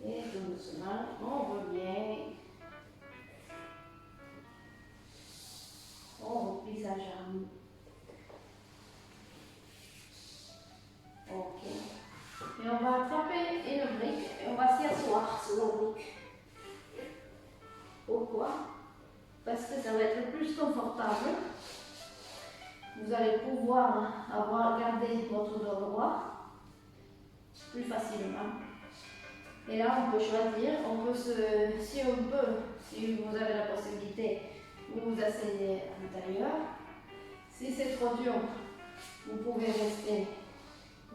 Et tout doucement, on revient. On replie sa jambe. Ok. Et on va attraper une brique et on va s'y asseoir sur la brique. Pourquoi? Parce que ça va être plus confortable. Vous allez pouvoir garder votre dos droit plus facilement. Et là, on peut choisir, si vous avez la possibilité, vous vous asseyez à l'intérieur. Si c'est trop dur, vous pouvez rester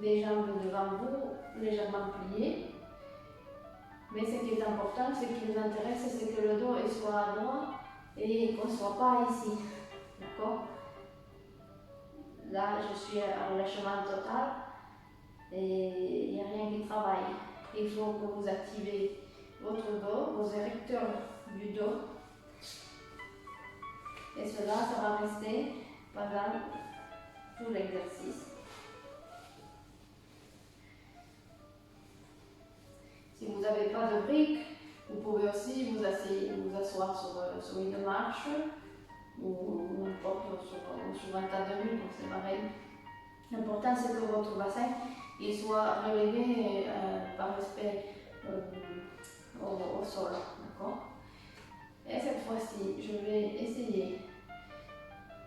les jambes devant vous, légèrement pliées. Mais ce qui est important, ce qui nous intéresse, c'est que le dos soit droit et qu'on ne soit pas ici. D'accord? Là, je suis en relâchement total et il n'y a rien qui travaille. Il faut que vous activez votre dos, vos érecteurs du dos. Et cela, ça va rester pendant tout l'exercice. Si vous n'avez pas de briques, vous pouvez aussi vous asseoir sur une marche ou n'importe sur un tas de murs, c'est pareil. L'important, c'est que votre bassin il soit relevé par respect au sol. D'accord? Et cette fois-ci, je vais essayer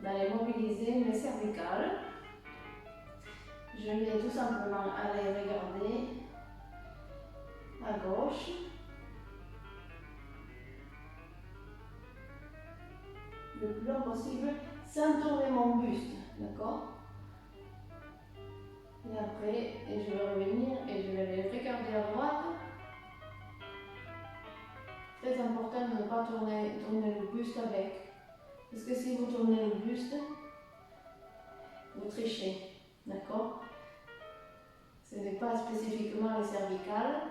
d'aller mobiliser mes cervicales. Je vais tout simplement aller regarder à gauche. Le plus long possible sans tourner mon buste. D'accord? Et après, je vais revenir et je vais regarder à droite. Très important de ne pas tourner le buste avec. Parce que si vous tournez le buste, vous trichez. D'accord? Ce n'est pas spécifiquement les cervicales.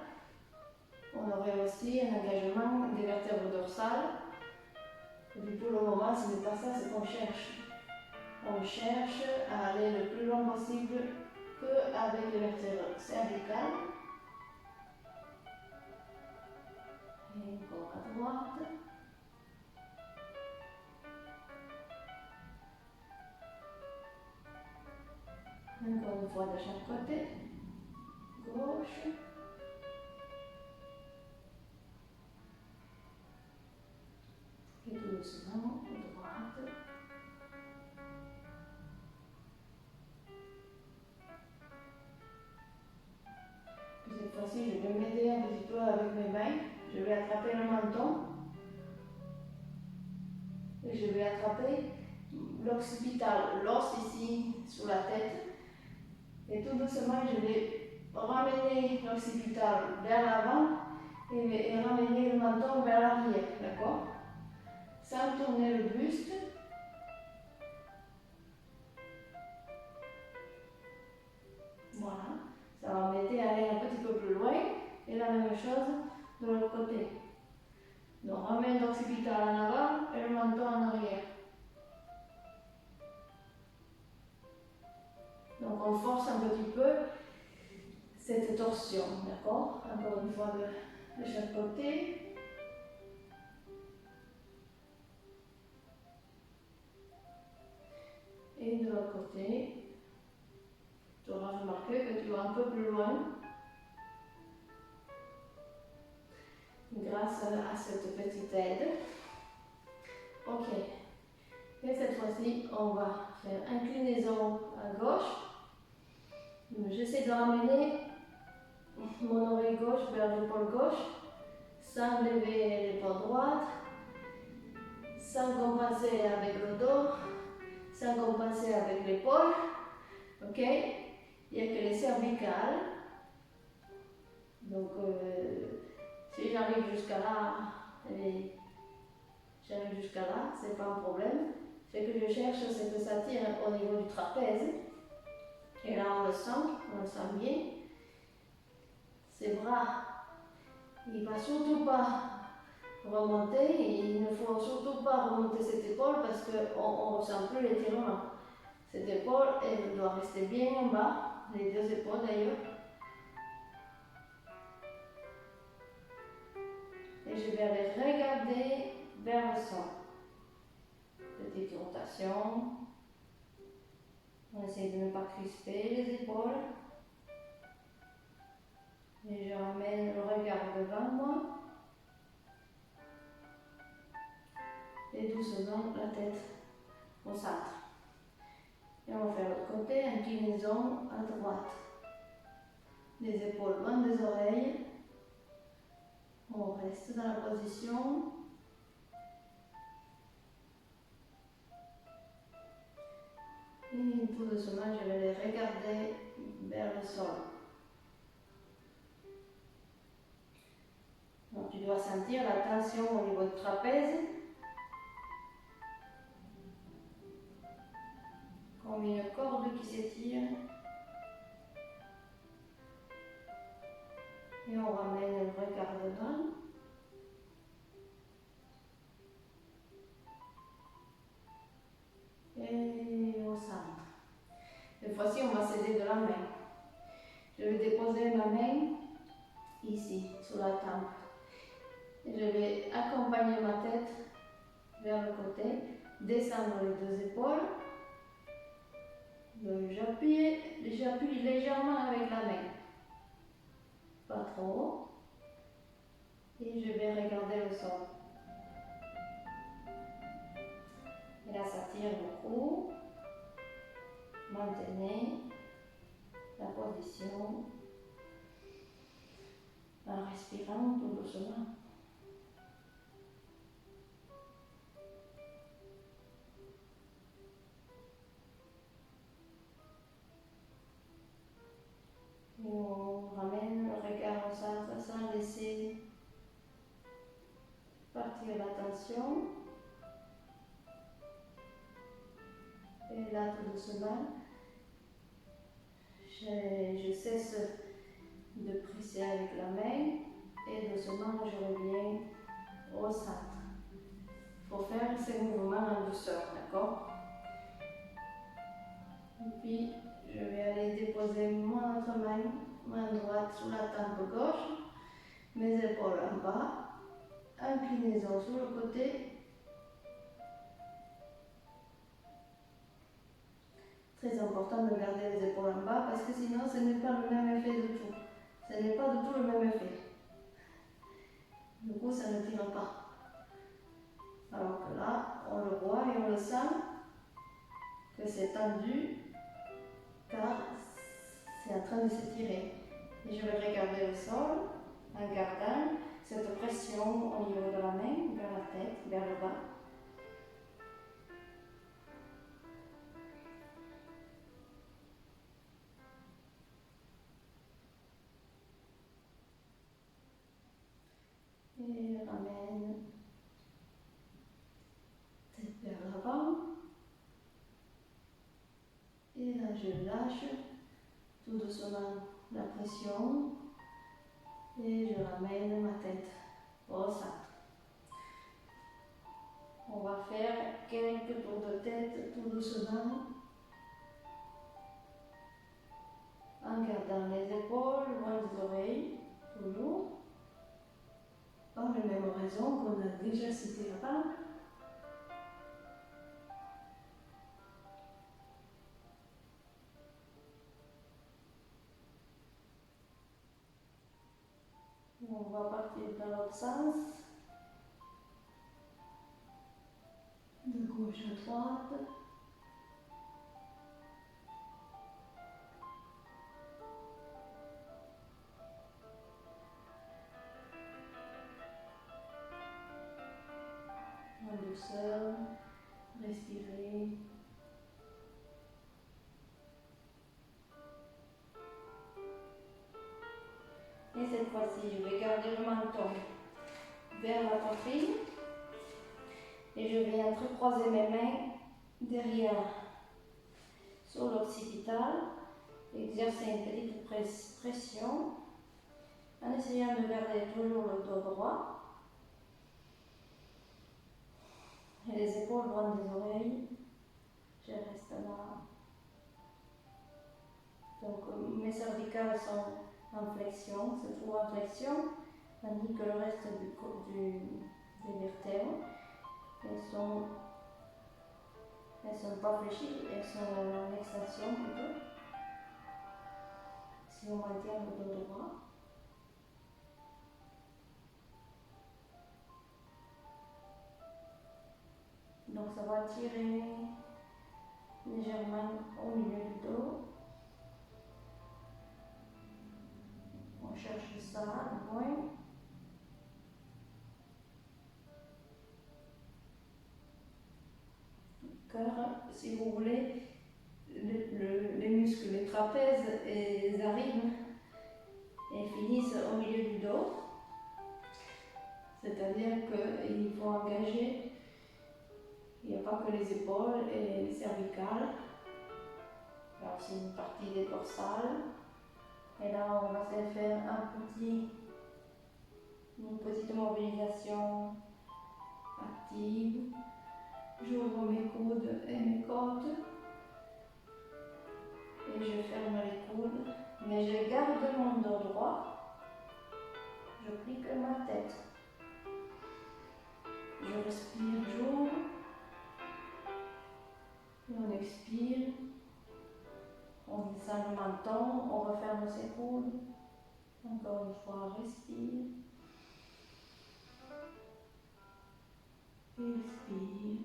On aurait aussi un engagement des vertèbres dorsales. Et puis pour le moment, ce n'est pas ça ce qu'on cherche. On cherche à aller le plus loin possible qu'avec les vertèbres cervicales. Et encore à droite. Encore une fois de chaque côté. Gauche. Et tout doucement, droite. Cette fois-ci, je vais m'aider un petit peu avec mes mains. Je vais attraper le menton. Et je vais attraper l'occipital, l'os ici, sous la tête. Et tout doucement, je vais ramener l'occipital vers l'avant et ramener le menton vers l'arrière. D'accord? Sans tourner le buste. Voilà. Ça va m'aider à aller un petit peu plus loin. Et la même chose de l'autre côté. Donc, on ramène l'occipital en avant et le menton en arrière. Donc, on force un petit peu cette torsion, d'accord? Encore une fois de chaque côté. Et de l'autre côté. Tu auras remarqué que tu vas un peu plus loin. Grâce à cette petite aide. Ok. Et cette fois-ci, on va faire inclinaison à gauche. J'essaie de ramener mon oreille gauche vers l'épaule gauche, sans lever l'épaule droite, sans compenser avec le dos, sans compenser avec l'épaule. Ok? Il n'y a que les cervicales. Donc, si j'arrive jusqu'à là, c'est pas un problème. Ce que je cherche, c'est que ça tire au niveau du trapèze. Et là, on le sent bien. Ces bras, il ne va surtout pas remonter. Il ne faut surtout pas remonter cette épaule parce qu'on ne ressent plus l'étirement. Cette épaule, elle doit rester bien en bas, les deux épaules d'ailleurs. Et je vais aller regarder vers le sol. Petite rotation. On essaie de ne pas crisper les épaules. Et je ramène le regard devant moi. Et doucement la tête au centre. Et on va faire l'autre côté, inclinaison à droite. Les épaules loin des oreilles. On reste dans la position. Et tout doucement, je vais les regarder vers le sol. Donc, tu dois sentir la tension au niveau du trapèze. Comme une corde qui s'étire. Et on ramène le regard devant. Et au centre. Cette fois-ci, on va s'aider de la main. Je vais déposer ma main ici, sur la tempe. Et je vais accompagner ma tête vers le côté, descendre les deux épaules. Donc j'appuie légèrement avec la main. Pas trop. Et je vais regarder le sol. Et là, ça tire beaucoup. Maintenez la position en respirant tout doucement. Et on ramène le regard au centre sans laisser partir la tension. Et là, tout doucement, je cesse de presser avec la main et doucement je reviens au centre. Il faut faire ces mouvements en douceur, d'accord? Et puis, je vais aller déposer mon autre main droite sous la tempe gauche, mes épaules en bas, inclinaison sur le côté. Très important de garder les épaules en bas parce que sinon ce n'est pas le même effet du tout. Ce n'est pas du tout le même effet. Du coup, ça ne tire pas. Alors que là, on le voit et on le sent que c'est tendu car c'est en train de s'étirer. Et je vais regarder le sol en gardant cette pression au niveau de la main, vers la tête, vers le bas. Et ramène tête vers l'avant. Et là, je lâche tout doucement la pression. Et je ramène ma tête au centre. On va faire quelques tours de tête tout doucement. En gardant les épaules loin des oreilles, toujours. Par les mêmes raisons qu'on a déjà citées avant. On va partir dans l'autre sens. de gauche à droite. En douceur, respirez. Et cette fois-ci, je vais garder le menton vers la poitrine et je vais entrecroiser mes mains derrière sur l'occipital, exercer une petite pression en essayant de garder toujours le dos droit et les épaules loin des oreilles. Je reste là. Donc mes cervicales sont en flexion, se trouvent en flexion, tandis que le reste des vertèbres, elles sont pas fléchies, elles sont en extension plutôt. Si on maintient le dos droit. Donc ça va tirer légèrement au milieu du dos. On cherche ça loin. Car si vous voulez, les muscles, les trapèzes, ils arrivent et finissent au milieu du dos. C'est-à-dire qu'il faut engager, il n'y a pas que les épaules et les cervicales, il y a aussi une partie des dorsales. Et là, on va faire une petite mobilisation active. J'ouvre mes coudes et mes côtes et je ferme les coudes, mais je garde mon dos droit. Je plie que ma tête. Je respire, j'ouvre et on expire. On descend le menton, on referme ses coudes. Encore une fois, respire. Expire.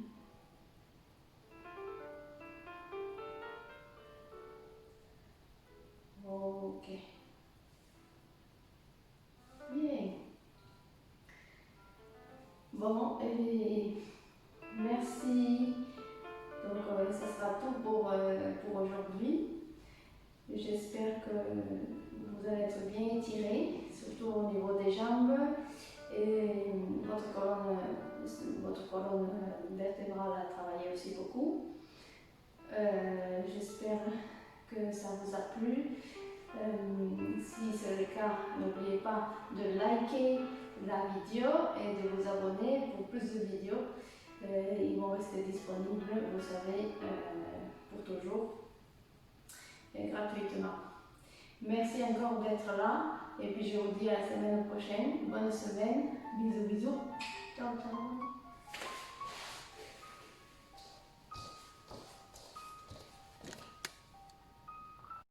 Ok. Bien. Bon, et merci. Donc, ça sera tout pour aujourd'hui. J'espère que vous allez être bien étirés, surtout au niveau des jambes. Et votre colonne vertébrale a travaillé aussi beaucoup. J'espère que ça vous a plu. Si c'est le cas, n'oubliez pas de liker la vidéo et de vous abonner pour plus de vidéos. Ils vont rester disponibles, vous savez, pour toujours et gratuitement. Merci encore d'être là et puis je vous dis à la semaine prochaine. Bonne semaine. Bisous, bisous. Ciao, ciao.